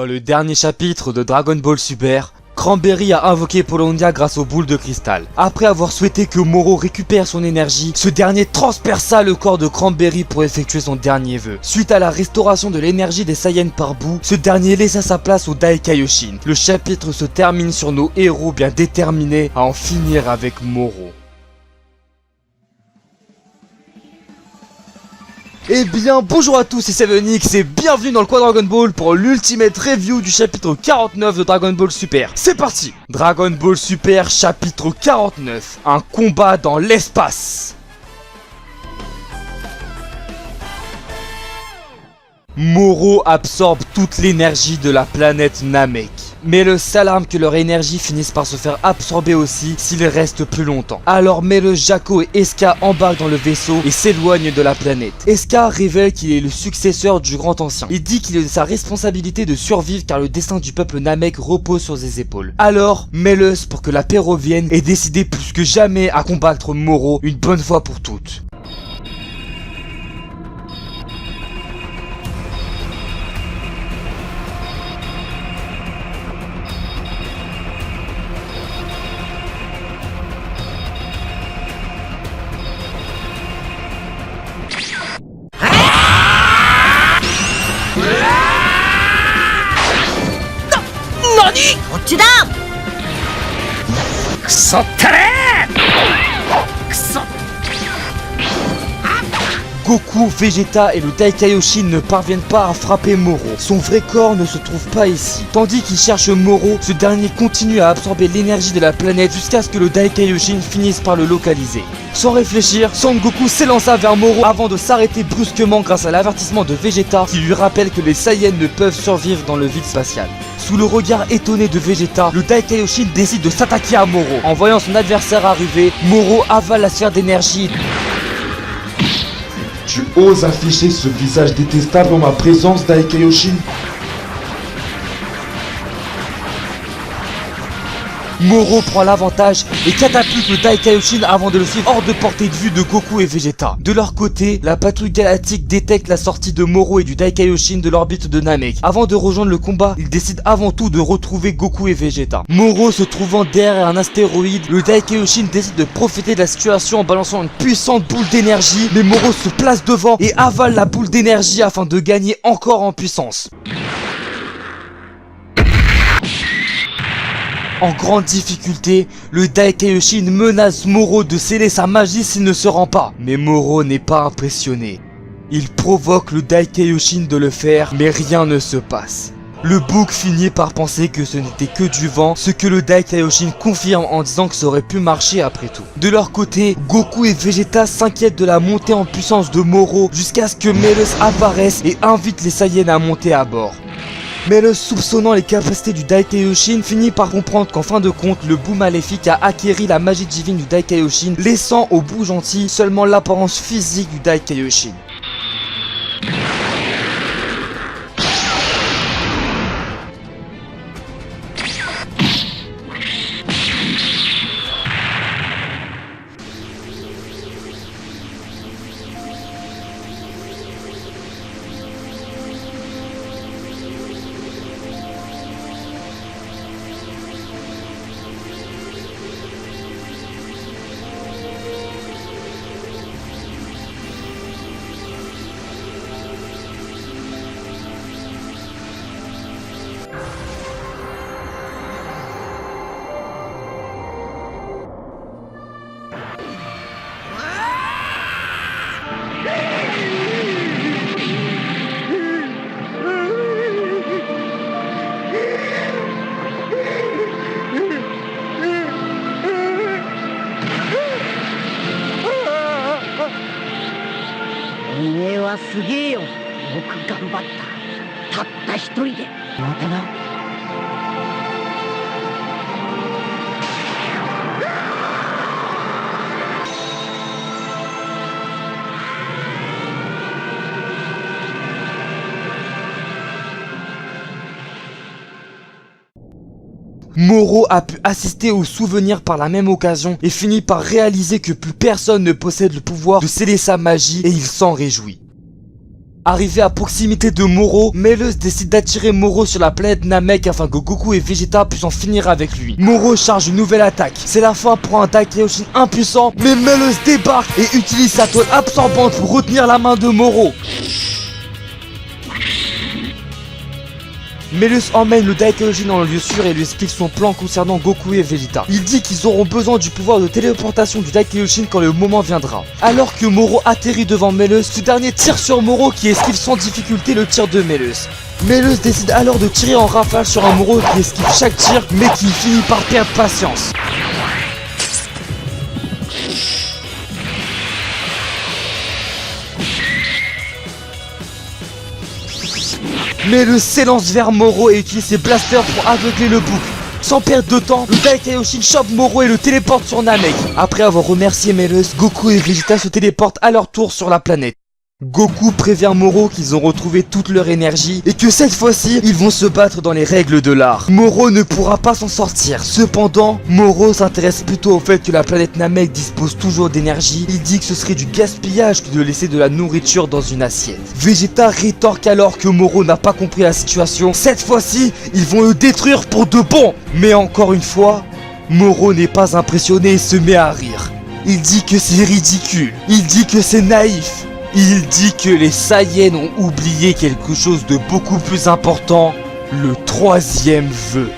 Dans le dernier chapitre de Dragon Ball Super, Cranberry a invoqué Polondia grâce aux boules de cristal. Après avoir souhaité que Moro récupère son énergie, ce dernier transperça le corps de Cranberry pour effectuer son dernier vœu. Suite à la restauration de l'énergie des Saiyans par Boo, ce dernier laissa sa place au Daikaioshin. Le chapitre se termine sur nos héros bien déterminés à en finir avec Moro. Eh bien bonjour à tous, c'est Sevenix et bienvenue dans le Quad Dragon Ball pour l'ultimate review du chapitre 49 de Dragon Ball Super. C'est parti! Dragon Ball Super chapitre 49, un combat dans l'espace. Moro absorbe toute l'énergie de la planète Namek. Mais le s'alarme que leur énergie finisse par se faire absorber aussi s'ils restent plus longtemps. Alors Mele, Jaco et Eska embarquent dans le vaisseau et s'éloignent de la planète. Eska révèle qu'il est le successeur du Grand Ancien. Il dit qu'il est de sa responsabilité de survivre car le destin du peuple Namek repose sur ses épaules. Alors Mele, pour que la paix revienne, est décidé plus que jamais à combattre Moro une bonne fois pour toutes. Goku, Vegeta et le Daikaioshin ne parviennent pas à frapper Moro. Son vrai corps ne se trouve pas ici. Tandis qu'il cherche Moro, ce dernier continue à absorber l'énergie de la planète jusqu'à ce que le Daikaioshin finisse par le localiser. Sans réfléchir, Son Goku s'élança vers Moro avant de s'arrêter brusquement grâce à l'avertissement de Vegeta qui lui rappelle que les Saiyans ne peuvent survivre dans le vide spatial. Sous le regard étonné de Vegeta, le Daikaioshin décide de s'attaquer à Moro. En voyant son adversaire arriver, Moro avale la sphère d'énergie. Tu oses afficher ce visage détestable en ma présence, Daikaioshin? Moro prend l'avantage et catapulte le Daikaioshin avant de le suivre hors de portée de vue de Goku et Vegeta. De leur côté, la patrouille galactique détecte la sortie de Moro et du Daikaioshin de l'orbite de Namek. Avant de rejoindre le combat, ils décident avant tout de retrouver Goku et Vegeta. Moro se trouvant derrière un astéroïde, le Daikaioshin décide de profiter de la situation en balançant une puissante boule d'énergie, mais Moro se place devant et avale la boule d'énergie afin de gagner encore en puissance. En grande difficulté, le Daikaioshin menace Moro de sceller sa magie s'il ne se rend pas. Mais Moro n'est pas impressionné. Il provoque le Daikaioshin de le faire, mais rien ne se passe. Le bouc finit par penser que ce n'était que du vent, ce que le Daikaioshin confirme en disant que ça aurait pu marcher après tout. De leur côté, Goku et Vegeta s'inquiètent de la montée en puissance de Moro jusqu'à ce que Meles apparaisse et invite les Saiyans à monter à bord. Mais le soupçonnant les capacités du Daikaioshin finit par comprendre qu'en fin de compte, le Boo maléfique a acquéri la magie divine du Daikaioshin, laissant au Boo gentil seulement l'apparence physique du Daikaioshin. Moro a pu assister aux souvenirs par la même occasion et finit par réaliser que plus personne ne possède le pouvoir de sceller sa magie et il s'en réjouit. Arrivé à proximité de Moro, Meles décide d'attirer Moro sur la planète Namek afin que Goku et Vegeta puissent en finir avec lui. Moro charge une nouvelle attaque. C'est la fin pour un Daikaioshin impuissant, mais Meles débarque et utilise sa toile absorbante pour retenir la main de Moro. Meles emmène le Daikaioshin dans le lieu sûr et lui explique son plan concernant Goku et Vegeta. Il dit qu'ils auront besoin du pouvoir de téléportation du Daikaioshin quand le moment viendra. Alors que Moro atterrit devant Meles, ce dernier tire sur Moro qui esquive sans difficulté le tir de Meles. Meles décide alors de tirer en rafale sur un Moro qui esquive chaque tir mais qui finit par perdre patience. Meles s'élance vers Moro et utilise ses blasters pour aveugler le bouc. Sans perdre de temps, le Daikaioshin chope Moro et le téléporte sur Namek. Après avoir remercié Meles, Goku et Vegeta se téléportent à leur tour sur la planète. Goku prévient Moro qu'ils ont retrouvé toute leur énergie et que cette fois-ci, ils vont se battre dans les règles de l'art. Moro ne pourra pas s'en sortir. Cependant, Moro s'intéresse plutôt au fait que la planète Namek dispose toujours d'énergie. Il dit que ce serait du gaspillage que de laisser de la nourriture dans une assiette. Vegeta rétorque alors que Moro n'a pas compris la situation. Cette fois-ci, ils vont le détruire pour de bon. Mais encore une fois, Moro n'est pas impressionné et se met à rire. Il dit que c'est ridicule. Il dit que c'est naïf. Il dit que les Saiyans ont oublié quelque chose de beaucoup plus important, le troisième vœu.